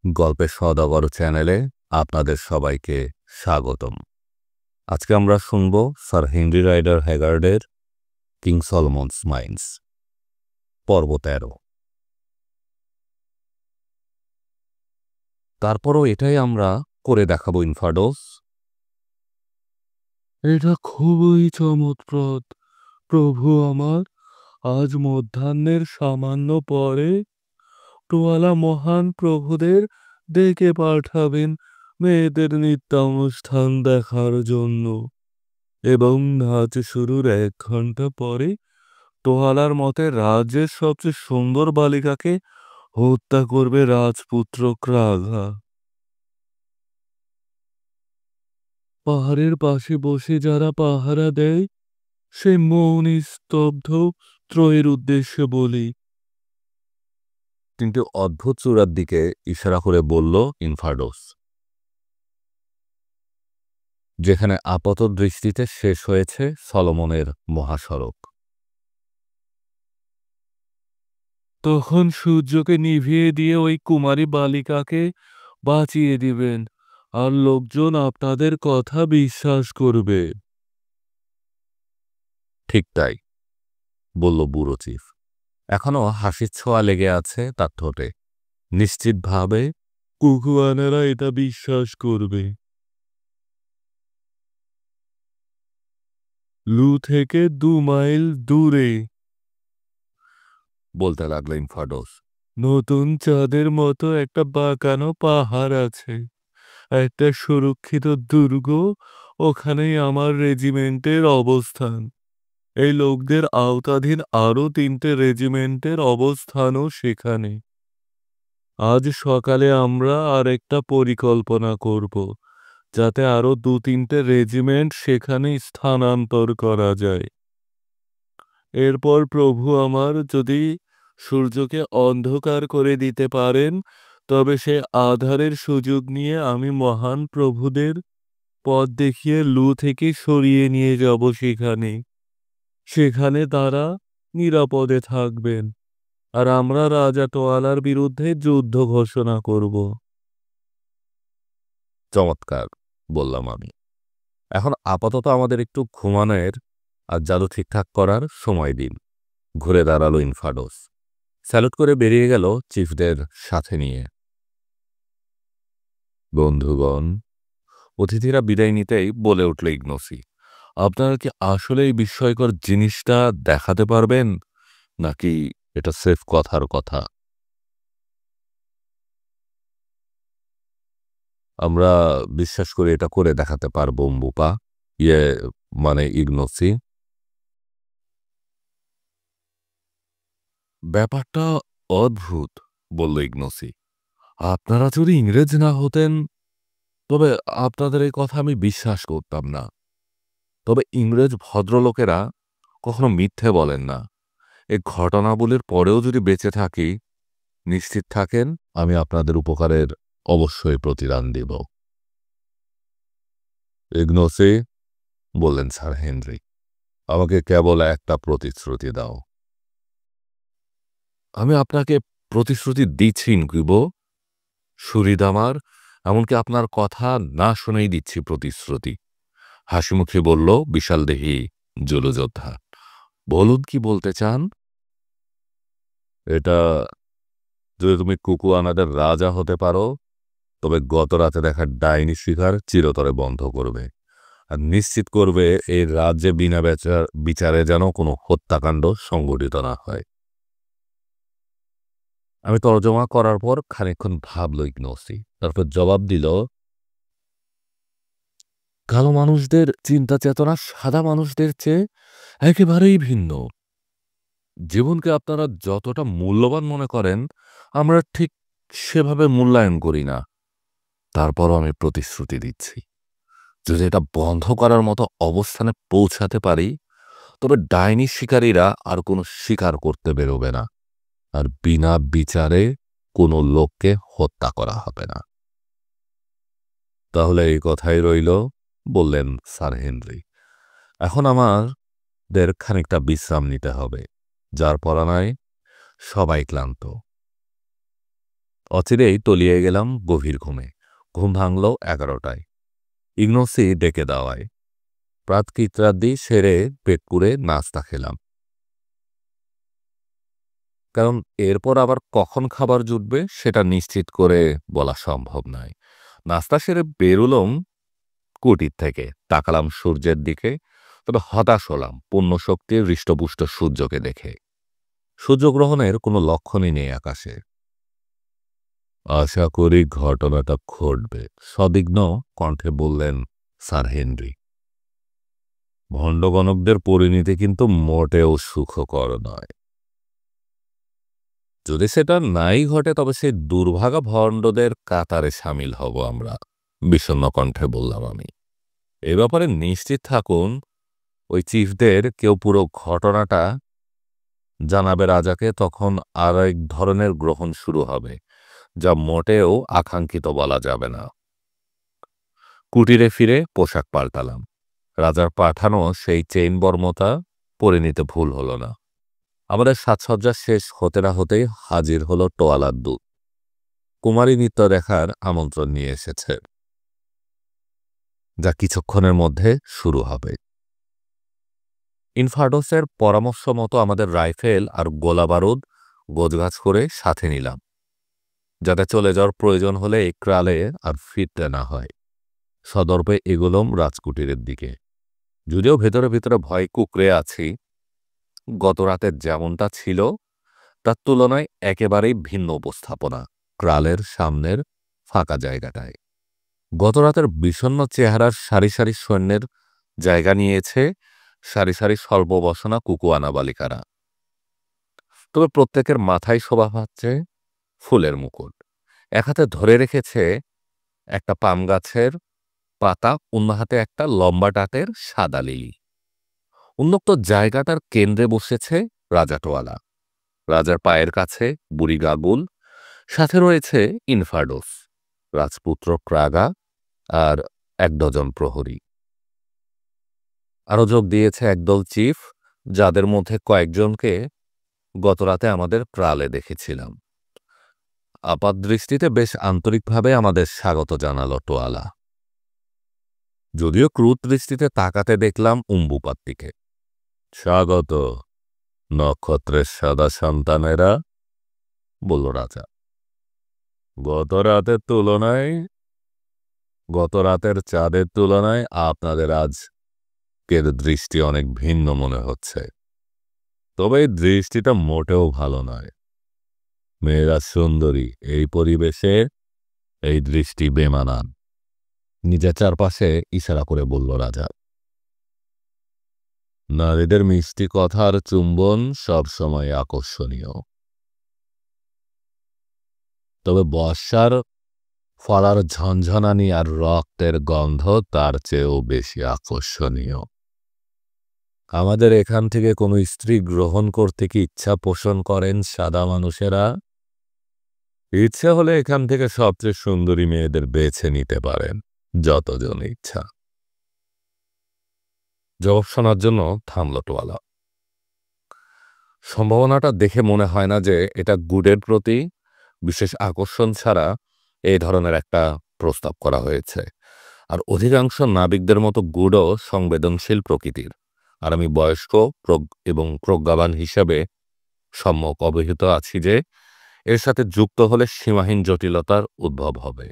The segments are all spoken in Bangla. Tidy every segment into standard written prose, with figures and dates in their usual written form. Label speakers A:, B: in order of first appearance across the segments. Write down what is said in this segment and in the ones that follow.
A: গল্পের সওদাগর চ্যানেলে আপনাদের সবাইকে স্বাগতম। আজকে আমরা শুনব স্যার হেনরি রাইডার হ্যাগার্ডের কিং সলোমনস মাইন্স পর্ব 13। তারপরও এটাই আমরা করে দেখাবো ইনফাডোস।
B: এটা খুবই চমৎপ্রদ, প্রভু আমার। আজ মধ্যাহ্নের সামান্য পরে টোয়ালা মহান প্রভুদের ডেকে পাঠাবেন মেয়েদের নৃত্যানুষ্ঠান দেখার জন্য, এবং নাচ শুরুর 1 ঘন্টা পরে টোয়ালার মতে রাজ্যের সবচেয়ে সুন্দর বালিকাকে হত্যা করবে রাজপুত্র ক্রাঘা। পাহাড়ের পাশে বসে যারা পাহারা দেয়, সে মৌন স্তব্ধ ত্রয়ের উদ্দেশ্যে বলি।
A: কিন্তু অদ্ভুত চূড়ার দিকে ইশারা করে বলল ইনফাডোস, যেখানে আপাত দৃষ্টিতে শেষ হয়েছে সলোমনের মহাসড়ক।
B: তখন সূর্যকে নিভিয়ে দিয়ে ওই কুমারী বালিকাকে বাঁচিয়ে দিবেন, আর লোকজন আপনাদের কথা বিশ্বাস করবে।
A: ঠিক তাই, বলল বুড়ো চিফ। এখনো হাসির ছোঁয়া লেগে আছে তার ঠোঁটে। নিশ্চিতভাবে
B: কুকুয়ানেরা এটা বিশ্বাস করবে। লু থেকে 2 মাইল দূরে
A: বলতে লাগলো ইনফাডোস।
B: নতুন চাঁদের মতো একটা বাঁকানো পাহাড় আছে, একটা সুরক্ষিত দুর্গ। ওখানেই আমার রেজিমেন্টের অবস্থান। এই লোকদের আওতাধীন আরও 3টে রেজিমেন্টের অবস্থানও সেখানে। আজ সকালে আমরা আরেকটা পরিকল্পনা করব, যাতে আরও 2-3টে রেজিমেন্ট সেখানে স্থানান্তর করা যায়। এরপর প্রভু আমার যদি সূর্যকে অন্ধকার করে দিতে পারেন, তবে সে আধারের সুযোগ নিয়ে আমি মহান প্রভুদের পথ দেখিয়ে লু থেকে সরিয়ে নিয়ে যাব সেখানে। সেখানে তারা নিরাপদে থাকবেন, আর আমরা রাজা টোয়ালার বিরুদ্ধে যুদ্ধ ঘোষণা করব।
A: চমৎকার, বললাম আমি। এখন আপাতত আমাদের একটু ঘুমানোর আর জাদু ঠিকঠাক করার সময় দিন। ঘুরে দাঁড়ালো ইনফাডোস। স্যালুট করে বেরিয়ে গেল চিফদের সাথে নিয়ে। বন্ধুগণ, অতিথিরা বিদায় নিতেই বলে উঠল ইগনোসি, আপনারা কি আসলে এই বিস্ময়কর জিনিসটা দেখাতে পারবেন, নাকি এটা সেফ কথার কথা? আমরা বিশ্বাস করি এটা করে দেখাতে পারবো অম্বুপা, ইয়ে মানে ইগনোসি। ব্যাপারটা অদ্ভুত, বলল ইগনোসি। আপনারা যদি ইংরেজ না হতেন, তবে আপনাদের এই কথা আমি বিশ্বাস করতাম না। তবে ইংরেজ ভদ্রলোকেরা কখনো মিথ্যে বলেন না। এই ঘটনাবলীর পরেও যদি বেঁচে থাকি, নিশ্চিত থাকেন আমি আপনাদের উপকারের অবশ্যই প্রতিদান দেব। ইগনোসি, বললেন স্যার হেনরি, আমাকে কেবল একটা প্রতিশ্রুতি দাও। আমি আপনাকে প্রতিশ্রুতি দিচ্ছি ইনকিউবো, সুরিদামার, এমনকি আপনার কথা না শুনেই দিচ্ছি প্রতিশ্রুতি। হাসিমুখে বলল বিশালদেহী জলযোদ্ধা। বলুন, কি বলতে চান? এটা, যদি তুমি কুকুয়ানাদের রাজা হতে পারো, তবে গত রাতে দেখা ডাইনি শিকার চিরতরে বন্ধ করবে, আর নিশ্চিত করবে এই রাজ্যে বিনা বিচারে যেন কোনো হত্যাকাণ্ড সংঘটিত না হয়। আমি তর্জমা করার পর খানিকক্ষণ ভাবল ইগনোসি, তারপর জবাব দিল, কালো মানুষদের চিন্তা চেতনা সাদা মানুষদের চেয়ে একেবারেই ভিন্ন। জীবনকে আপনারা যতটা মূল্যবান মনে করেন, আমরা ঠিক সেভাবে মূল্যায়ন করি না। তারপরও আমি প্রতিশ্রুতি দিচ্ছি, যদি এটা বন্ধ করার মতো অবস্থানে পৌঁছাতে পারি, তবে ডাইনি শিকারীরা আর কোনো শিকার করতে বেরোবে না, আর বিনা বিচারে কোনো লোককে হত্যা করা হবে না। তাহলে এই কথাই রইল, বললেন স্যার হেনরি। এখন আমাদের খানিকটা বিশ্রাম নিতে হবে, যার পরানায় সবাই ক্লান্ত। অচিরেই তলিয়ে গেলাম গভীর ঘুমে। ঘুম ভাঙল 11টায়, ইগনোসি ডেকে দেওয়ায়। প্রাতকৃত্যাদি সেরে পেট পুরে নাস্তা খেলাম, কারণ এরপর আবার কখন খাবার জুটবে সেটা নিশ্চিত করে বলা সম্ভব নয়। নাস্তা সেরে বেরুলাম কুটির থেকে, তাকালাম সূর্যের দিকে, তবে হতাশ হলাম পুণ্যশক্তির হৃষ্টপুষ্ট সূর্যকে দেখে। সূর্যগ্রহণের কোনো লক্ষণই নেই আকাশে। আশা করি ঘটনাটা ঘটবে, সদিগ্ন কণ্ঠে বললেন স্যার হেনরি। ভণ্ডগণকদের পরিণতি কিন্তু মোটেও সুখকর নয়। যদি সেটা নাই ঘটে তবে সেই দুর্ভাগা ভণ্ডদের কাতারে সামিল হব আমরা, বিষণ্ণ কণ্ঠে বললাম আমি। এ ব্যাপারে নিশ্চিত থাকুন, ওই চিফদের কেউ পুরো ঘটনাটা জানাবে রাজাকে, তখন আর এক ধরনের গ্রহণ শুরু হবে, যা মোটেও আকাঙ্ক্ষিত বলা যাবে না। কুটিরে ফিরে পোশাক পাল্টালাম। রাজার পাঠানো সেই চেইন বর্মতা পরে নিতে ভুল হলো না। আমাদের সাজসজ্জা শেষ হতে না হতেই হাজির হলো টোয়ালার দূত। কুমারী নৃত্য দেখার আমন্ত্রণ নিয়ে এসেছে, যা কিছুক্ষণের মধ্যে শুরু হবে। ইনফার্ডোসের পরামর্শ মতো আমাদের রাইফেল আর গোলাবারুদ গোছগাছ করে সাথে নিলাম, যাতে চলে যাওয়ার প্রয়োজন হলে এই ক্রালে আর ফিরতে না হয়। সদর্পে এগোলাম রাজকুটিরের দিকে, যদিও ভেতরে ভেতরে ভয় কুকড়ে আছি। গত রাতের যেমনটা ছিল তার তুলনায় একেবারেই ভিন্ন উপস্থাপনা ক্রালের সামনের ফাঁকা জায়গাটায়। গত রাতের বিষণ্ণ চেহারার সারি সারি সৈন্যের জায়গা নিয়েছে সারি সারি স্বল্পবসনা কুকুয়ানা বালিকারা। তবে প্রত্যেকের মাথায় শোভা পাচ্ছে ফুলের মুকুট। এক হাতে ধরে রেখেছে একটা পাম গাছের পাতা, অন্য হাতে একটা লম্বা টাটের সাদা লিলি। উন্মুক্ত জায়গাটার কেন্দ্রে বসেছে রাজাটোয়ালা, রাজার পায়ের কাছে বুড়ি গাগুল, সাথে রয়েছে ইনফার্ডোস, রাজপুত্র ক্রাগা আর 1 ডজন প্রহরী। আরও যোগ দিয়েছে একদল চিফ, যাদের মধ্যে কয়েকজনকে গতরাতে আমাদের প্রালে দেখেছিলাম। আপাতদৃষ্টিতে বেশ আন্তরিকভাবে আমাদের স্বাগত জানালো টোয়ালা, যদিও ক্রুদ দৃষ্টিতে তাকাতে দেখলাম উম্বুপাত্তিকে। স্বাগত নক্ষত্রের সাদা সন্তানেরা, বলল রাজা। গত রাতের চাঁদের তুলনায় আপনাদের আজকের দৃষ্টি অনেক ভিন্ন মনে হচ্ছে, তবে এই দৃষ্টিটা মোটেও ভালো নয়। মেয়েরা সুন্দরী, এই পরিবেশে এই দৃষ্টি বেমানান। নিজের চারপাশে ইশারা করে বলল রাজা। নারীদের মিষ্টি কথা আর চুম্বন সবসময় আকর্ষণীয়, তবে বর্ষার ফলার ঝনঝনানি আর রক্তের গন্ধ তার চেয়েও বেশি আকর্ষণীয়। আমাদের এখান থেকে কোনো স্ত্রী গ্রহণ করতে কি ইচ্ছা পোষণ করেন সাদা মানুষেরা? ইচ্ছে হলে এখান থেকে সবচেয়ে সুন্দরী মেয়েদের বেছে নিতে পারেন, যতজন ইচ্ছা। জবাব শোনার জন্য থামল টোয়ালা। সম্ভাবনাটা দেখে মনে হয় না যে এটা গুডের প্রতি বিশেষ আকর্ষণ ছাড়া এই ধরনের একটা প্রস্তাব করা হয়েছে। আর অধিকাংশ নাবিকদের মতো গুডও সংবেদনশীল প্রকৃতির, আর আমি বয়স্ক এবং প্রজ্ঞাবান হিসেবে সম্যক অবহিত আছি যে এর সাথে যুক্ত হলে সীমাহীন জটিলতার উদ্ভব হবে।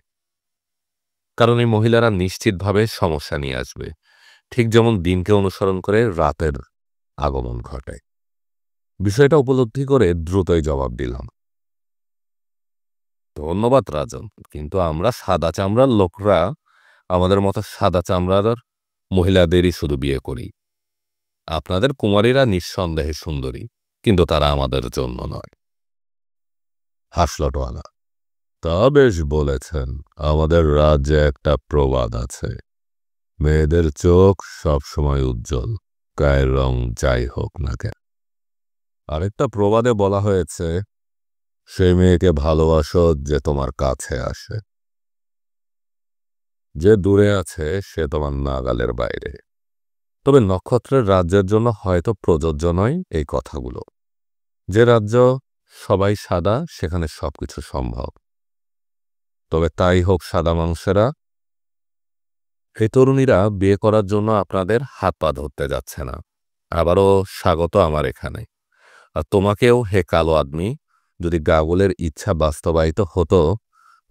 A: কারণ এই মহিলারা নিশ্চিতভাবে সমস্যা নিয়ে আসবে, ঠিক যেমন দিনকে অনুসরণ করে রাতের আগমন ঘটে। বিষয়টা উপলব্ধি করে দ্রুতই জবাব দিলাম। ধন্যবাদ রাজন, কিন্তু আমরা সাদা চামড়ার লোকরা আমাদের মতো সাদা চামড়ার মহিলাদেরই শুধু বিয়ে করি। আপনাদের কুমারীরা নিঃসন্দেহে সুন্দরী, কিন্তু তারা আমাদের জন্য নয়। হাসল টোয়ালা। তা বেশ বলেছেন। আমাদের রাজ্যে একটা প্রবাদ আছে, মেয়েদের চোখ সবসময় উজ্জ্বল, গায়ের রং যাই হোক না কেন। আরেকটা প্রবাদে বলা হয়েছে, সেই মেয়েকে ভালোবাসো যে তোমার কাছে আসে, যে দূরে আছে সে তোমার নাগালের বাইরে। তবে নক্ষত্রের রাজ্যের জন্য হয়তো প্রযোজ্য নয় এই কথাগুলো। যে রাজ্য সবাই সাদা, সেখানে সবকিছু সম্ভব। তবে তাই হোক সাদা মানুষেরা, এই তরুণীরা বিয়ে করার জন্য আপনাদের হাত পা ধরতে যাচ্ছে না। আবারও স্বাগত আমার এখানে। আর তোমাকেও হে কালো আদমি, যদি গাগলের ইচ্ছা বাস্তবায়িত হতো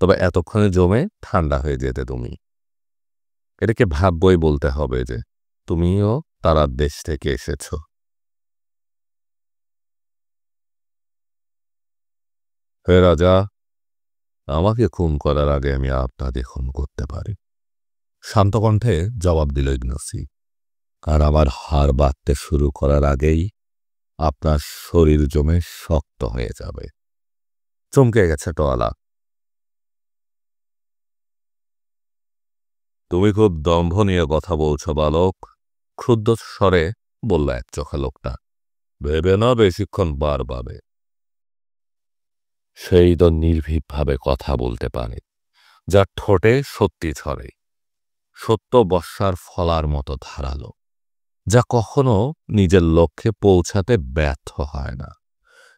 A: তবে এতক্ষণে জমে ঠান্ডা হয়ে যেতে তুমি। এটাকে ভাববই বলতে হবে যে তুমিও তারার দেশ থেকে এসেছ। হে রাজা, আমাকে খুন করার আগে আমি আপনাকে খুন করতে পারি। শান্ত কণ্ঠে জবাব দিল ইগনাসি। আর আমার হাড় বাঁধতে শুরু করার আগেই আপনার শরীর জমে শক্ত হয়ে যাবে। চমকে গেছে টোয়ালা। তুমি খুব দম্ভ নিয়ে কথা বলছ বালক, ক্ষুদ্র স্বরে বলল এক চোখা লোকটা। ভেবে না বেশিক্ষণ বার পাবে। সেই তো নির্ভীকভাবে কথা বলতে পারে, যার ঠোঁটে সত্যি ঝরে, সত্য বর্ষার ফলার মতো ধারালো, যা কখনো নিজের লক্ষ্যে পৌঁছাতে ব্যর্থ হয় না।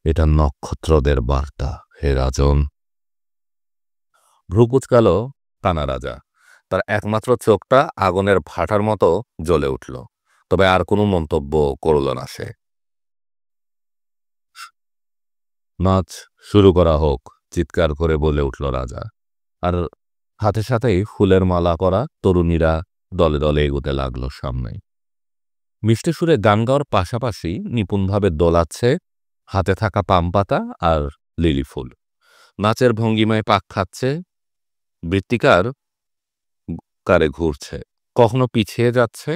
A: এটা নক্ষত্রদের বার্তা, হে রাজন। ভ্রু কুঁচকাল কানা রাজা। তার একমাত্র চোখটা আগুনের ভাটার মতো জ্বলে উঠল, তবে আর কোনো মন্তব্য করল না সে। নাচ শুরু করা হোক, চিৎকার করে বলে উঠল রাজা। আর হাতে সাথেই ফুলের মালা করা তরুণীরা দলে দলে এগোতে লাগলো সামনে। মিষ্টি সুরে গান গাওয়ার পাশাপাশি নিপুণভাবে দোলাচ্ছে হাতে থাকা পাম পাতা আর লিলি ফুল। নাচের ভঙ্গিমায় পাক খাচ্ছে, বৃত্তিকার কারে ঘুরছে, কখনো পিছিয়ে যাচ্ছে,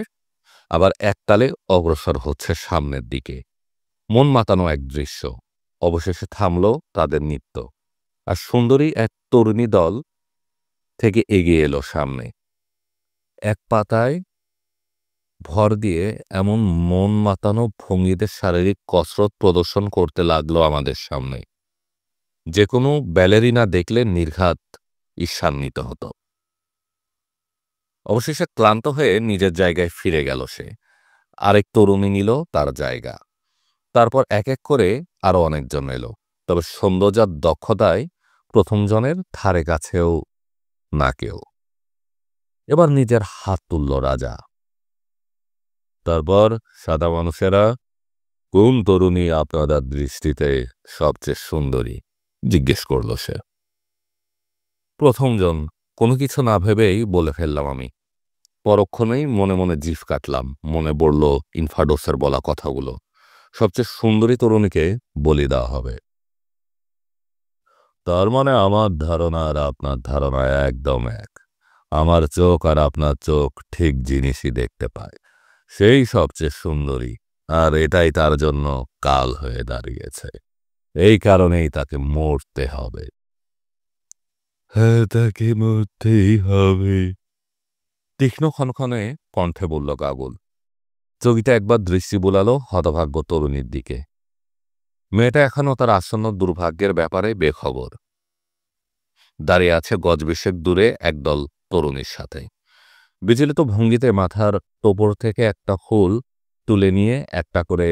A: আবার একতালে অগ্রসর হচ্ছে সামনের দিকে। মন মাতানো এক দৃশ্য। অবশেষে থামল তাদের নৃত্য, আর সুন্দরী এক তরুণী দল থেকে এগিয়ে এলো সামনে। এক পাতায় ভর দিয়ে এমন মন মাতানো ভঙ্গিতে শারীরিক কসরত প্রদর্শন করতে লাগলো আমাদের সামনে, যে কোনো ব্যালেরিনা দেখলে নির্ঘাত ঈর্ষান্বিত হতো। অবশেষে ক্লান্ত হয়ে নিজের জায়গায় ফিরে গেল সে। আরেক তরুণী নিল তার জায়গা। তারপর এক এক করে আরো অনেকজন এলো, তবে সৌন্দর্যার দক্ষতায় প্রথম জনের ধারে কাছেও না কেউ। এবার নিজের হাত তুলল রাজা। তারপর সাদা মানুষেরা, কোন তরুণী আপনাদের দৃষ্টিতে সবচেয়ে সুন্দরী? জিজ্ঞেস করল সে। প্রথমজন। কোনো কিছু না ভেবেই বলে ফেললাম আমি। পরক্ষণেই মনে মনে জিভ কাটলাম, মনে পড়ল ইনফাডোসের বলা কথাগুলো। সবচেয়ে সুন্দরী তরুণীকে বলি দেওয়া হবে। তার মানে আমার ধারণা আর আপনার ধারণা একদম এক। আমার চোখ আর আপনার চোখ ঠিক জিনিসই দেখতে পায়। সেই সবচেয়ে সুন্দরী, আর এটাই তার জন্য কাল হয়ে দাঁড়িয়েছে। এই কারণেই তাকে মরতে হবে।
B: হ্যাঁ, তাকে মরতেই হবে।
A: তীক্ষ্ণ ক্ষণক্ষণে কণ্ঠে বলল কাবুল। চকিতে একবার দৃষ্টি বুলালো হতভাগ্য তরুণীর দিকে। মেয়েটা এখনও তার আসন্ন দুর্ভাগ্যের ব্যাপারে বেখবর। দাঁড়িয়ে আছে গজবিশেক দূরে একদল তরুণীর সাথে। বিচলিত ভঙ্গিতে মাথার টোপর থেকে একটা ফুল তুলে নিয়ে একটা করে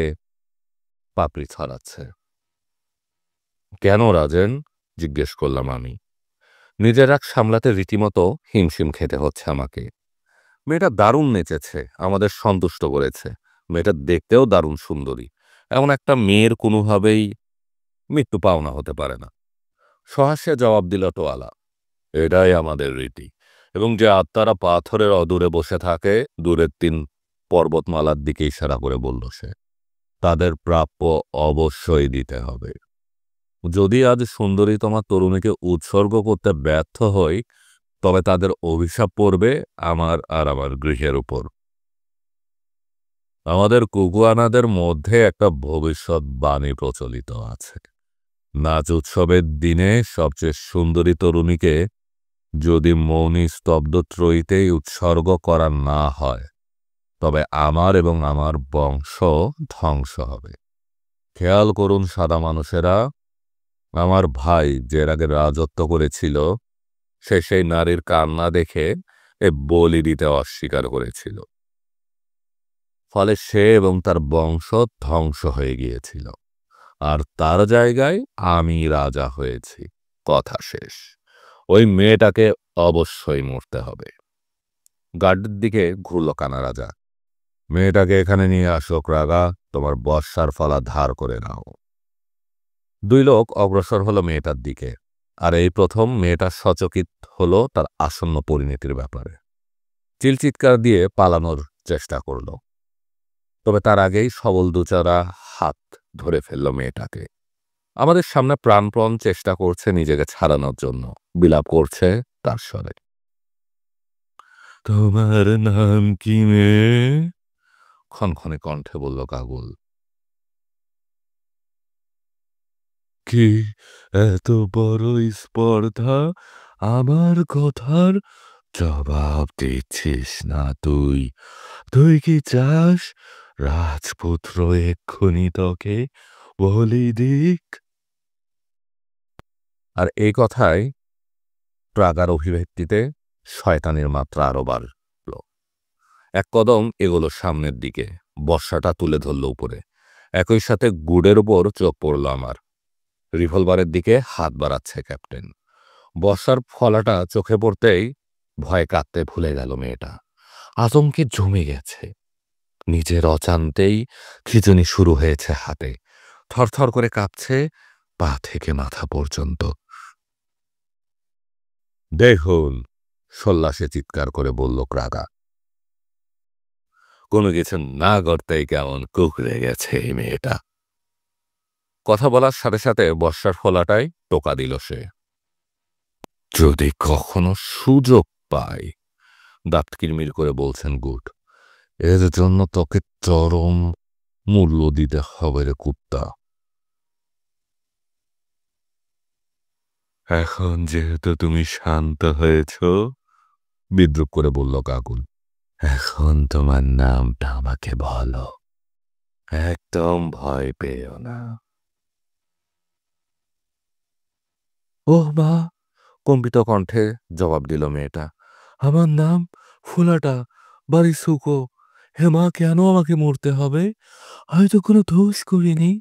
A: পাপড়ি ছড়াচ্ছে। কেন রাজেন? জিজ্ঞেস করলাম আমি। নিজের রাগ সামলাতে রীতিমতো হিমশিম খেতে হচ্ছে আমাকে। মেয়েটা দারুণ নেচেছে, আমাদের সন্তুষ্ট করেছে। মেয়েটা দেখতেও দারুণ সুন্দরী। এমন একটা মেয়ের কোনোভাবেই মৃত্যু পাওনা হতে পারে না। সহাস্যে জবাব দিল টোয়ালা। এটাই আমাদের রীতি। এবং যে আত্মারা পাথরের অদূরে বসে থাকে, দূরের 3 পর্বতমালার দিকে ইশারা করে বলল সে, তাদের প্রাপ্য অবশ্যই দিতে হবে। যদি আজ সুন্দরী তোমার তরুণীকে উৎসর্গ করতে ব্যর্থ হই, তবে তাদের অভিশাপ পড়বে আমার আর আমার গৃহের উপর। আমাদের কুকুয়ানাদের মধ্যে একটা ভবিষ্যৎবাণী প্রচলিত আছে। নাচ উৎসবের দিনে সবচেয়ে সুন্দরী তরুণীকে যদি মৌনী স্তব্ধ ত্রয়ীতেই উৎসর্গ করা না হয়, তবে আমার এবং আমার বংশ ধ্বংস হবে। খেয়াল করুন সাদা মানুষেরা, আমার ভাই যে আগে রাজত্ব করেছিল, সে সেই নারীর কান্না দেখে এ বলি দিতে অস্বীকার করেছিল। ফলে সে এবং তার বংশ ধ্বংস হয়ে গিয়েছিল, আর তার জায়গায় আমি রাজা হয়েছি। কথা শেষ। ওই মেয়েটাকে অবশ্যই মরতে হবে। গার্ডের দিকে ঘুরল কানা রাজা। মেয়েটাকে এখানে নিয়ে আসো রাগা, তোমার বর্ষার ফলা ধার করে নাও। দুই লোক অগ্রসর হলো মেয়েটার দিকে, আর এই প্রথম মেয়েটা সচকিত হলো তার আসন্ন পরিণতির ব্যাপারে। চিলচিৎকার দিয়ে পালানোর চেষ্টা করল, তবে তার আগেই সবল দুচারা হাত ধরে ফেলল মেয়েটাকে। আমাদের সামনে প্রাণপণ চেষ্টা করছে নিজেকে ছাড়ানোর জন্য, বিলাপ করছে তার স্বরে।
B: তোমার নাম কি মেয়ে?
A: ক্ষণক্ষণে কণ্ঠে বলল কাগুল।
B: কি এত বড় স্পর্ধা, আমার কথার জবাব দিচ্ছিস না তুই? তুই কি চাস রাজপুত্র এক্ষুনি তোকে বলি দিক?
A: আর এই কথায় প্রাগার অভিব্যক্তিতে শয়তানের মাত্রা আরো বাড়ল। এক কদম এগোলো সামনের দিকে, বর্ষাটা তুলে ধরল উপরে। একই সাথে গুডের উপর চোখ পড়ল আমার। রিভলভারের দিকে হাত বাড়াচ্ছে ক্যাপ্টেন। বর্ষার ফলাটা চোখে পড়তেই ভয়ে কাঁদতে ভুলে গেল মেয়েটা। আতঙ্কে জমে গেছে। নিজের অজান্তেই খিঁচুনি শুরু হয়েছে হাতে, থরথর করে কাঁপছে পা থেকে মাথা পর্যন্ত। দেখুন, সল্লাসে চিৎকার করে বলল রাগা। কোনো কিছু না করতেই কেমন কুকড়ে গেছে এই মেয়েটা। কথা বলার সাথে সাথে বর্ষার ফলাটাই টোকা দিল সে। যদি কখনো সুযোগ পাই, দাঁত কিরমির করে বলছেন গুড, এর জন্য তোকে চরম মূল্য দিতে হবে রে কুত্তা।
B: এখন যেহেতু তুমি শান্ত হয়েছ,
A: বিদ্রুপ করে বলল কাকুল,
B: এখন তোমার নামটা আমাকে বলো। একদম ভয় পেও না।
A: ওহ মা, কম্পিত কণ্ঠে জবাব দিল মেয়েটা।
B: আমার নাম ফুলাটা, বাড়ি সুকো। হে মা, কেন আমাকে মরতে হবে? আমি তো কোনো দোষ করিনি।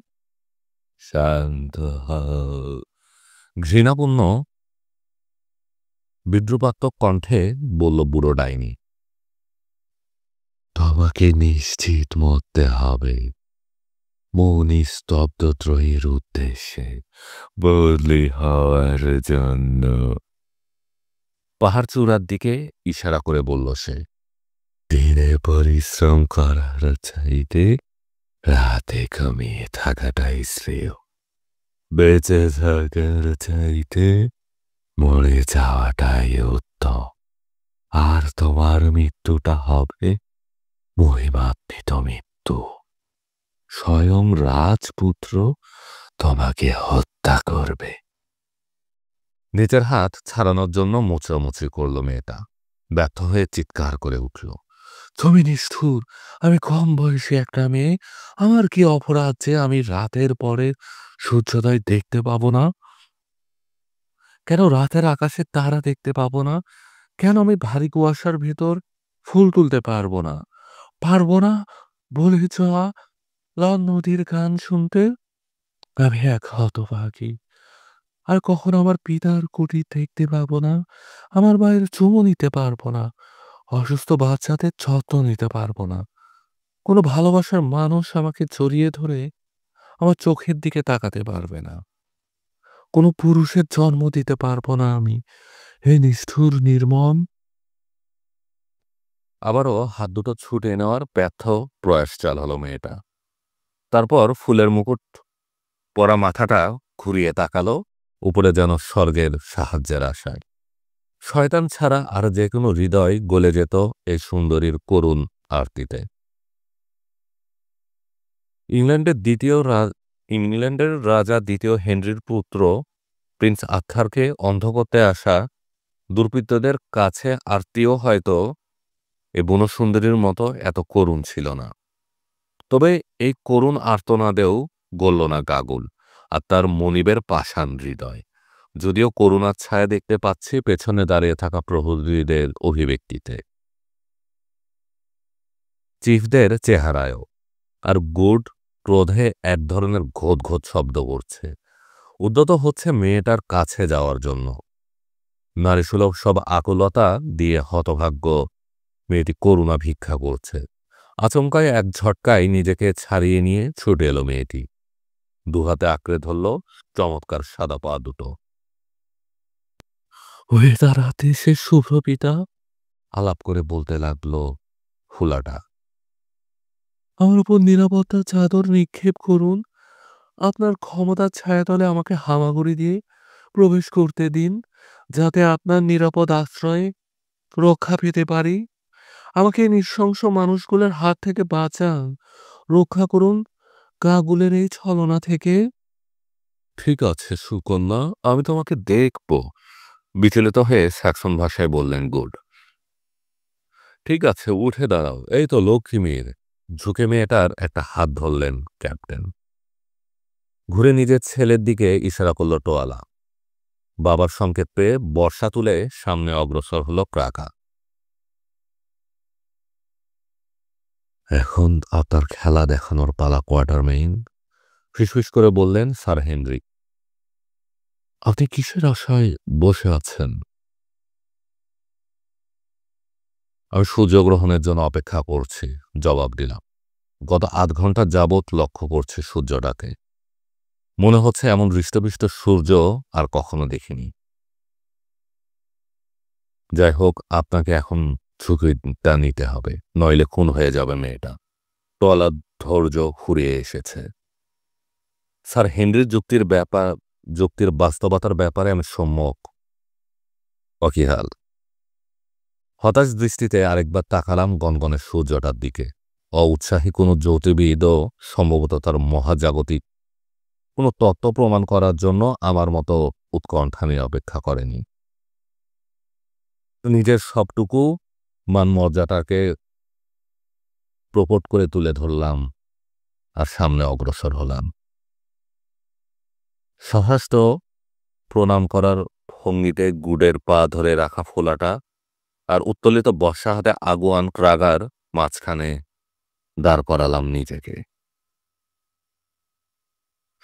A: শান্ত হও। ঘৃণাপূর্ণ বিদ্রুপাত্মক কণ্ঠে বলল বুড়ো ডাইনি।
B: তোমাকে নিশ্চিত মরতে হবে, মৌনি স্তব্ধত্রয়ীর উদ্দেশ্যে বদলি হওয়ার জন্য।
A: পাহাড় চূড়ার দিকে ইশারা করে বলল সে।
B: দিনে পরিশ্রম করার চাইতে রাতে ঘুমিয়ে থাকাটাই শ্রেয়। বেঁচে থাকার চাইতে মরে যাওয়াটাই উত্তম। আর তোমার মৃত্যুটা হবে মহিমান্বিত মৃত্যু। স্বয়ং রাজপুত্র তোমাকে হত্যা করবে।
A: নিজের হাত ছাড়ানোর জন্য মোচামুচি করল মেয়েটা। ব্যর্থ হয়ে চিৎকার করে উঠল।
B: তুমি নিষ্ঠুর, আমি কম বয়সী একটা মেয়ে। আমার কি অপরাধ যে আমি রাতের পরে সূর্যোদয় দেখতে পাবো না? কেন রাতের আকাশে তারা দেখতে পাবো না? কেন আমি ভারী কুয়াশার ভিতর ফুল তুলতে পারবো না? পারবো না বলে যাওয়া নদীর গান শুনতে? আমি এক হতভাগী। আর কখনো আমার পিতার কুটির দেখতে পাবো না। আমার মায়ের চুমু নিতে পারবো না। অসুস্থ বাচ্চাদের যত্ন নিতে পারবো না। কোনো ভালোবাসার মানুষ আমাকে জড়িয়ে ধরে আমার চোখের দিকে তাকাতে পারবে না। কোনো পুরুষের জন্ম দিতে পারবো না আমি। হে নিষ্ঠুর নির্মম!
A: আবারও হাত দুটো ছুটে নেওয়ার ব্যর্থ প্রয়াস চালালো মেয়েটা। তারপর ফুলের মুকুট পরা মাথাটা ঘুরিয়ে তাকালো উপরে, যেন স্বর্গের সাহায্যের আশায়। শয়তান ছাড়া আর যে কোনো হৃদয় গলে যেত এই সুন্দরীর করুণ আরতিতে। ইংল্যান্ডের রাজা দ্বিতীয় হেনরির পুত্র প্রিন্স আর্থারকে অন্ধ করতে আসা দুর্বৃত্তদের কাছে আরতিও হয়তো এ বনসুন্দরীর মতো এত করুণ ছিল না। তবে এই করুণ আর্তনাদেও গলল না গাগুল আর তার মনিবের পাষাণ হৃদয়। যদিও করুণার ছায়া দেখতে পাচ্ছি পেছনে দাঁড়িয়ে থাকা প্রহরীদের অভিব্যক্তিতে, চিফদের চেহারায়ও। আর গুড ক্রোধে এক ধরনের ঘোত ঘোত শব্দ করছে, উদ্যত হচ্ছে মেয়েটার কাছে যাওয়ার জন্য। নারীসুলভ সব আকুলতা দিয়ে হতভাগ্য মেয়েটি করুণা ভিক্ষা করছে। আচমকায় এক ঝটকায় নিজেকে ছাড়িয়ে নিয়ে ছুটে এলো মেয়েটি। দুহাতে আঁকড়ে ধরল চমৎকার সাদা পা দুটো। হয়ে দাঁড়াতে সে শুভ্র পিতা আলাপ করে বলতে লাগলো ফুলাটা। আমার উপর নিরাপত্তার চাদর নিক্ষেপ করুন। আপনার ক্ষমতার ছায়াতলে আমাকে হামাগুড়ি দিয়ে প্রবেশ করতে দিন, যাতে আপনার নিরাপদ আশ্রয়ে রক্ষা পেতে পারি। আমাকে এই নৃশংস মানুষগুলোর হাত থেকে বাঁচান, রক্ষা করুন কাগুলের এই ছলনা থেকে। ঠিক আছে সুকন্যা, আমি তোমাকে দেখব, বিচলিত হয়ে স্যাক্সন ভাষায় বললেন গুড। ঠিক আছে, উঠে দাঁড়াও, এই তো লক্ষ্মী মেয়ের। ঝুঁকে মেয়েটার একটা হাত ধরলেন ক্যাপ্টেন। ঘুরে নিজের ছেলের দিকে ইশারা করল টোয়ালা। বাবার সংকেত পেয়ে বর্ষা তুলে সামনে অগ্রসর হলো ক্রাকা। এখন আপনার খেলা দেখানোর পালা কোয়ার্টারমেইন, ফিসফিস করে বললেন স্যার হেনরি। আপনি কিসের আশায় বসে আছেন? আমি সূর্যগ্রহণের জন্য অপেক্ষা করছি, জবাব দিলাম। গত আধ ঘন্টা যাবৎ লক্ষ্য করছি সূর্যটাকে। মনে হচ্ছে এমন হৃষ্টপুষ্ট সূর্য আর কখনো দেখিনি। যাই হোক, আপনাকে এখন ঝুঁকিটা নিতে হবে, নইলে খুন হয়ে যাবে মেয়েটা। টলার ধৈর্য ফুরিয়ে এসেছে। স্যার হেনরির যুক্তির বাস্তবতার ব্যাপারে আমি সম্যক অকিহাল। হতাশ দৃষ্টিতে আরেকবার তাকালাম গনগনের সূর্যটার দিকে। অউৎসাহী কোনো জ্যোতির্বিদও সম্ভবত তার মহাজাগতিক কোনো তত্ত্ব প্রমাণ করার জন্য আমার মতো উৎকণ্ঠা নিয়ে অপেক্ষা করেনি। নিজের সবটুকু মান মর্যাদাকে প্রকট করে তুলে ধরলাম আর সামনে অগ্রসর হলাম। সহাস্ত প্রণাম করার ভঙ্গিতে গুডের পা ধরে রাখা ফোলাটা আর উত্তোলিত বর্ষা হাতে আগুয়ান ক্রাগার মাঝখানে দাঁড় করালাম নিজেকে।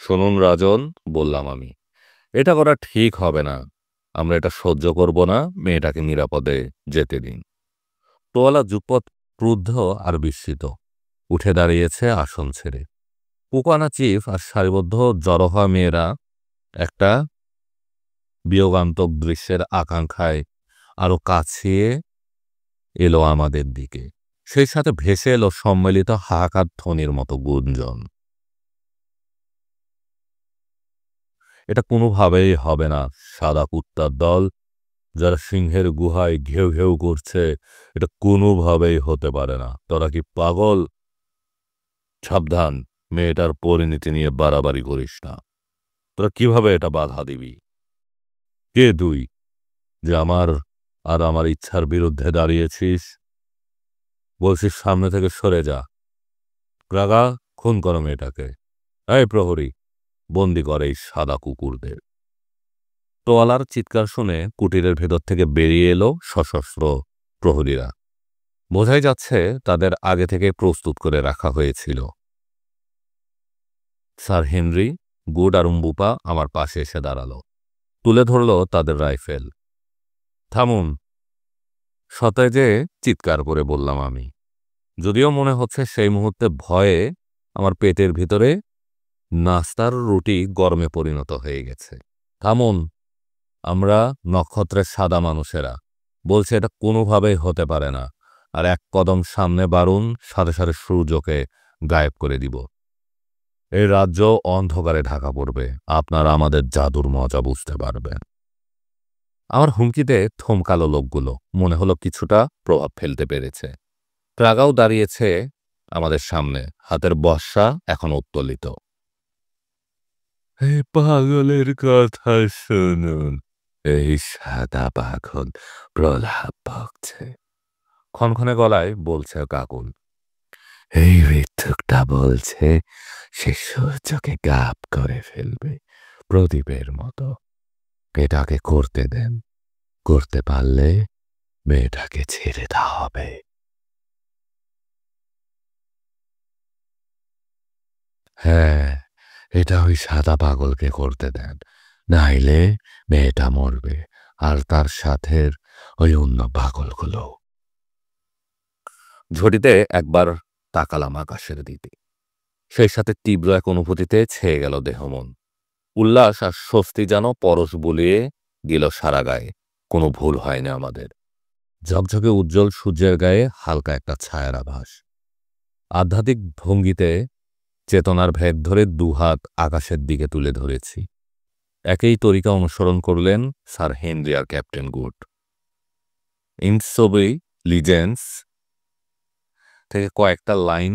A: শুনুন রাজন, বললাম আমি, এটা করা ঠিক হবে না। আমরা এটা সহ্য করব না, মেয়েটাকে নিরাপদে যেতে দিন। তোয়ালা যুগপৎ ক্রুদ্ধ আর বিস্মিত উঠে দাঁড়িয়েছে আসন ছেড়ে। পুকানা চিফ আর সারিবদ্ধ জড়ো হওয়া মেয়েরা একটা বিয়োগান্তক দৃশ্যের আকাঙ্ক্ষায় আরো কাছিয়ে এলো আমাদের দিকে। সেই সাথে ভেসে এলো সম্মিলিত হাহাকার ধ্বনির মতো গুঞ্জন। এটা কোনোভাবেই হবে না, সাদা কুত্তার দল যারা সিংহের গুহায় ঘেউ ঘেউ করছে, এটা কোনোভাবেই হতে পারে না। তোরা কি পাগল? সাবধান, মেয়েটার পরিণতি নিয়ে বাড়াবাড়ি করিস না। তোরা কিভাবে এটা বাধা দিবি? কে তুই যে আমার ইচ্ছার বিরুদ্ধে দাঁড়িয়েছিস? বলছিস সামনে থেকে সরে যা। রাগা, খুন করো মেয়েটাকে। এই প্রহরী, বন্দি করে এই সাদা কুকুরদের। তোয়ালার চিৎকার শুনে কুটিরের ভেতর থেকে বেরিয়ে এলো সশস্ত্র প্রহরীরা। বোঝাই যাচ্ছে তাদের আগে থেকে প্রস্তুত করে রাখা হয়েছিল। স্যার হেনরি, গুড আর উম্বুপা আমার পাশে এসে দাঁড়ালো, তুলে ধরল তাদের রাইফেল। থামুন, সতেজে চিৎকার করে বললাম আমি, যদিও মনে হচ্ছে সেই মুহূর্তে ভয়ে আমার পেটের ভিতরে নাস্তার রুটি গরমে পরিণত হয়ে গেছে। থামুন, আমরা নক্ষত্রের সাদা মানুষেরা বলছে এটা কোনোভাবেই হতে পারে না, আর এক কদম সামনে বাড়ুন, সাথে সাথে সূর্যকে গায়েব করে দিব। এই রাজ্য অন্ধকারে ঢাকা পড়বে, আপনারা আমাদের জাদুর মজা বুঝতে পারবেন। আমার হুমকিতে থমকালো লোকগুলো, মনে হলো কিছুটা প্রভাব ফেলতে পেরেছে। ট্রাগাও দাঁড়িয়েছে আমাদের সামনে, হাতের বর্ষা এখন উত্তোলিত। এই পাগলের কথা শুনুন, এই সাদা পাগল প্রলাপ বকছে, ক্ষণক্ষণে গলায় বলছে কাকুন। এই ঋতুকটা বলছে সে সূর্যকে গাপ করে ফেলবে প্রদীপের মতো। এটাকে করতে দেন, করতে পারলে মেয়েটাকে ছেড়ে দেওয়া হবে। হ্যাঁ, এটা ওই সাদা পাগলকে করতে দেন, নাইলে মেয়েটা মরবে আর তার সাথের ওই অন্য পাগলগুলো। ঝটিতে একবার তাকালাম আকাশের দিকে। সেই সাথে তীব্র এক অনুভূতিতে ছেয়ে গেল দেহমন। উল্লাস আর স্বস্তি যেন পরশ বুলিয়ে গেল সারা গায়ে। কোনো ভুল হয়নি আমাদের। ঝকঝকে উজ্জ্বল সূর্যের গায়ে হালকা একটা ছায়ার আভাস। আধ্যাত্মিক ভঙ্গিতে চেতনার ভেদ ধরে দুহাত আকাশের দিকে তুলে ধরেছি। একই তরিকা অনুসরণ করলেন স্যার হেনরি আর ক্যাপ্টেন গুড। ইনসোবি লিজেন্স থেকে কয়েকটা লাইন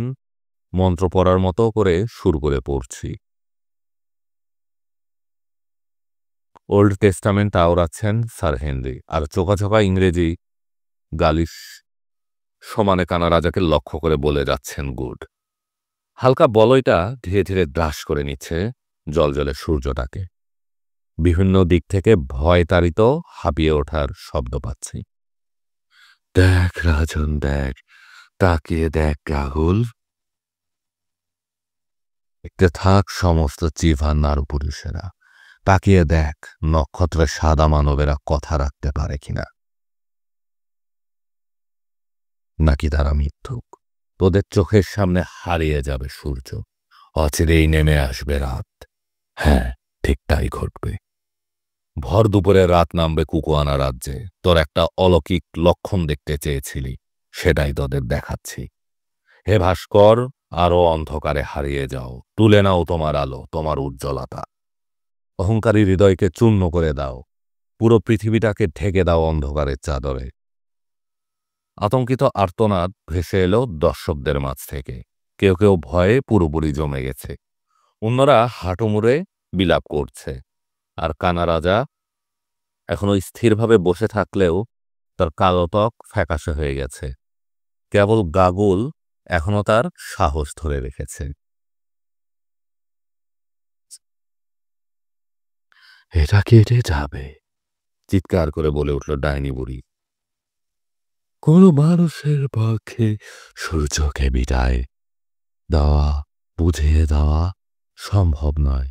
A: মন্ত্র পড়ার মতো করে সুর করে পড়ছি। ওল্ড টেস্টামেন্ট আওড়াচ্ছেন স্যার হেনরি, আর চোখা ইংরেজি গালিশ সমানে কানা রাজাকে লক্ষ্য করে বলে যাচ্ছেন গুড। হালকা বলয়টা ধীরে ধীরে গ্রাস করে নিচ্ছে জলজলে সূর্যটাকে। বিভিন্ন দিক থেকে ভয় তাড়িত হাঁপিয়ে ওঠার শব্দ পাচ্ছি। দেখ রাজন, দেখ, তাকিয়ে দেখ রাহুল। একটু থাক সমস্ত জিভান নারু পুরুষেরা, তাকিয়ে দেখ নক্ষত্রের সাদা মানবেরা কথা রাখতে পারে কিনা, নাকি তারা মিথ্যুক। তোদের চোখের সামনে হারিয়ে যাবে সূর্য, অচিরেই নেমে আসবে রাত। হ্যাঁ, ঠিক তাই ঘটবে। ভর দুপুরে রাত নামবে কুকুয়ানা রাজ্যে। তোর একটা অলৌকিক লক্ষণ দেখতে চেয়েছিলি, সেটাই তোদের দেখাচ্ছি। হে ভাস্কর, আরো অন্ধকারে হারিয়ে যাও, তুলে নাও তোমার আলো, তোমার উজ্জ্বলতা। অহংকারী হৃদয়কে চূর্ণ করে দাও, পুরো পৃথিবীটাকে ঢেকে দাও অন্ধকারের চাদরে। আতঙ্কিত আর্তনাদ ভেসে এলো দর্শকদের মাঝ থেকে। কেউ কেউ ভয়ে পুরোপুরি জমে গেছে, অন্যরা হাঁটু মুড়ে বিলাপ করছে। আর কানা রাজা এখনো স্থিরভাবে বসে থাকলেও তার কালো ত্বক ফ্যাকাশে হয়ে গেছে। কেবল গাগুল এখনো তার সাহস ধরে রেখেছে। এটা কেটে যাবে, চিৎকার করে বলে উঠল ডাইনি বুড়ি। কোনো মানুষের পক্ষে সূর্যকে বিদায় দেওয়া, বুঝিয়ে দেওয়া সম্ভব নয়।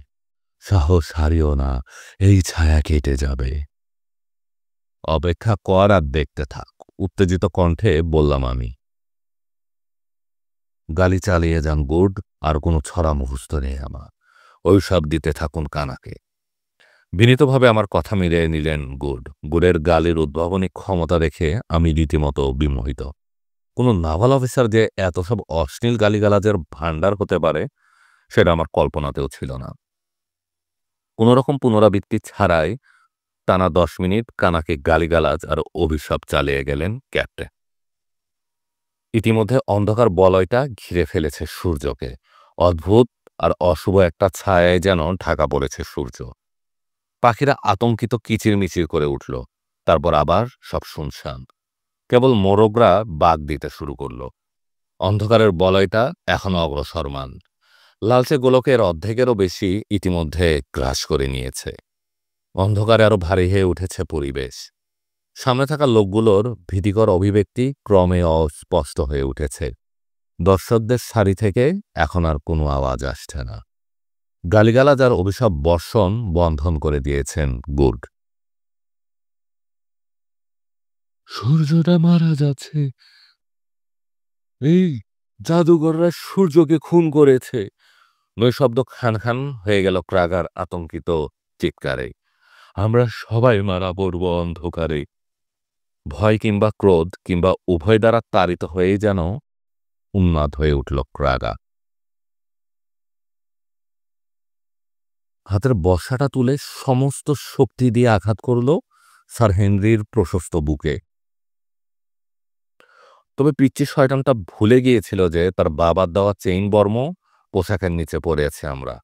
A: সাহস হারিও না, এই ছায়া কেটে যাবে। অপেক্ষা কর আর দেখতে থাক, উত্তেজিত কণ্ঠে বললাম আমি। গালি চালিয়ে যান গুড, আর কোনো ছড়া মুখস্থ নেই আমার। ওইসব দিতে থাকুন কানাকে। বিনীতভাবে আমার কথা মিলিয়ে নিলেন গুড। গুডের গালির উদ্ভাবনী ক্ষমতা দেখে আমি রীতিমতো বিমোহিত। কোনো নাভাল অফিসার যে এত সব অশ্লীল গালিগালাজের ভাণ্ডার হতে পারে, সেটা আমার কল্পনাতেও ছিল না। কোনোরকম পুনরাবৃত্তি ছাড়াই টানা 10 মিনিট কানাকে গালিগালাজ আর অভিশাপ চালিয়ে গেলেন ক্যাপ্টেন। ইতিমধ্যে অন্ধকার বলয়টা ঘিরে ফেলেছে সূর্যকে। অদ্ভুত আর অশুভ একটা ছায়ায় যেন ঢাকা পড়েছে সূর্য। পাখিরা আতঙ্কিত কিচিরমিচির করে উঠল। তারপর আবার সব শুনশান। কেবল মোরগরা বাগ দিতে শুরু করল। অন্ধকারের বলয়টা এখনো অগ্রসরমান। লালচে গোলকের অর্ধেকেরও বেশি ইতিমধ্যে গ্রাস করে নিয়েছে। অন্ধকারে আরো ভারী হয়ে উঠেছে পরিবেশ। সামনে থাকা লোকগুলোর ভীতিকর অভিব্যক্তি ক্রমে অস্পষ্ট হয়ে উঠেছে। দর্শকদের সারি থেকে এখন আর কোনো আওয়াজ আসছে না। গালিগালাজ আর অভিশাপ বর্ষণ বন্ধন করে দিয়েছেন গুড। সূর্যটা মারা যাচ্ছে, এই জাদুঘররা সূর্যকে খুন করেছে। নৈশব্দ খান খান হয়ে গেল ক্রাগার আতঙ্কিত চিৎকারে। আমরা সবাই মারা পড়ব অন্ধকারে। ভয় কিংবা ক্রোধ কিংবা উভয় দ্বারা তাড়িত হয়েই যেন উন্মাদ হয়ে উঠল ক্রাগা। হাতের বর্ষাটা তুলে সমস্ত শক্তি দিয়ে আঘাত করল স্যার হেনরির প্রশস্ত বুকে। তবে পিচ্চি শয়তানটা ভুলে গিয়েছিল যে তার বাবার দেওয়া চেইন বর্ম পোশাকের নিচে পড়ে আছে আমরা।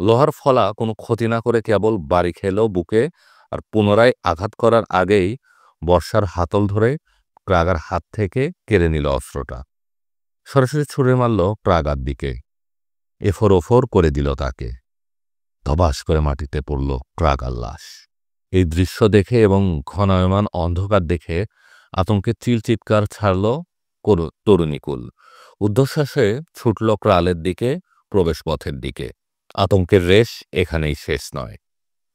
A: লোহার ফলা কোনো ক্ষতি না করে কেবল বাড়ি খেল বুকে, আর পুনরায় আঘাত করার আগেই বর্ষার হাতল ধরে ক্রাগার হাত থেকে কেড়ে নিল অস্ত্রটা। সরাসরি ছুঁড়ে মারল ক্রাগার দিকে, এফোর ওফোর করে দিল তাকে। ধবাস করে মাটিতে পড়ল ক্রাগার লাশ। এই দৃশ্য দেখে এবং ঘনায়মান অন্ধকার দেখে আতঙ্কে চিৎকার ছাড়ল তরুণীকুল। ঊর্ধ্বশ্বাসে ছুটল ক্রালের দিকে, প্রবেশপথের দিকে। আতঙ্কের রেশ এখানেই শেষ নয়।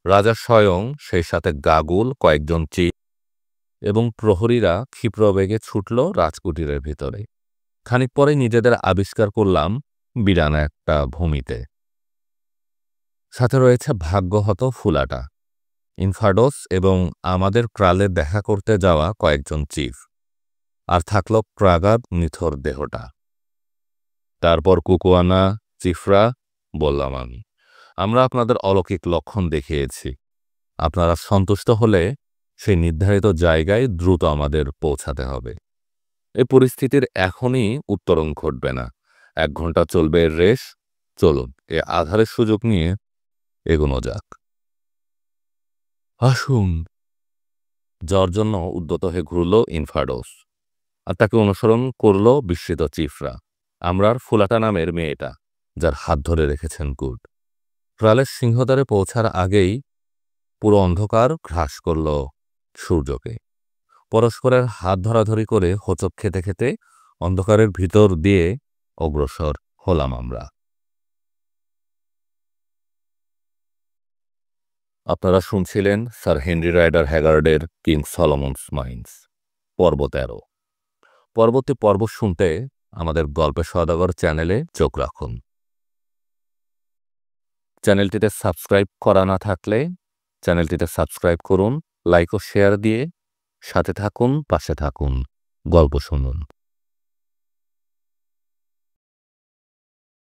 A: রাজা স্বয়ং, সেই সাথে গাগুল, কয়েকজন চিফ এবং প্রহরীরা ক্ষিপ্রবেগে ছুটল রাজকুটিরের ভিতরে। খানিক পরে নিজেদের আবিষ্কার করলাম বিরান একটা ভূমিতে। সাথে রয়েছে ভাগ্যহত ফুলাটা, ইনফাডোস এবং আমাদের ক্রালের দেখা করতে যাওয়া কয়েকজন চিফ, আর থাকল প্রাগার নিথর দেহটা। তারপর কুকুয়ানা, চিফরা, বললাম আমি, আমরা আপনাদের অলৌকিক লক্ষণ দেখিয়েছি। আপনারা সন্তুষ্ট হলে সেই নির্ধারিত জায়গায় দ্রুত আমাদের পৌঁছাতে হবে। এই পরিস্থিতির এখনই উত্তরণ ঘটবে না। 1 ঘন্টা চলবে এর রেস। চলুন, এ আধারের সুযোগ নিয়ে এগোনো যাক। আসুন। যার জন্য উদ্যত হয়ে ঘুরল ইনফাডোস, আর তাকে অনুসরণ করল বিস্মিত চিফরা। আমরার ফুলাটা নামের মেয়েটা, যার হাত ধরে রেখেছেন গুড। ক্রালের সিংহদ্বারে পৌঁছার আগেই পুরো অন্ধকার গ্রাস করল সূর্যকে। পরস্পরের হাত ধরাধরি করে হোঁচট খেতে খেতে অন্ধকারের ভিতর দিয়ে অগ্রসর হলাম আমরা। আপনারা শুনছিলেন স্যার হেনরি রাইডার হ্যাগার্ডের কিং সলোমনস মাইন্স, পর্ব 13। পরবর্তী পর্ব শুনতে আমাদের গল্পের সওদাগর চ্যানেলে চোখ রাখুন। চ্যানেলটিতে সাবস্ক্রাইব করা না থাকলে চ্যানেলটিতে সাবস্ক্রাইব করুন, লাইক ও শেয়ার দিয়ে সাথে থাকুন, পাশে থাকুন, গল্প শুনুন।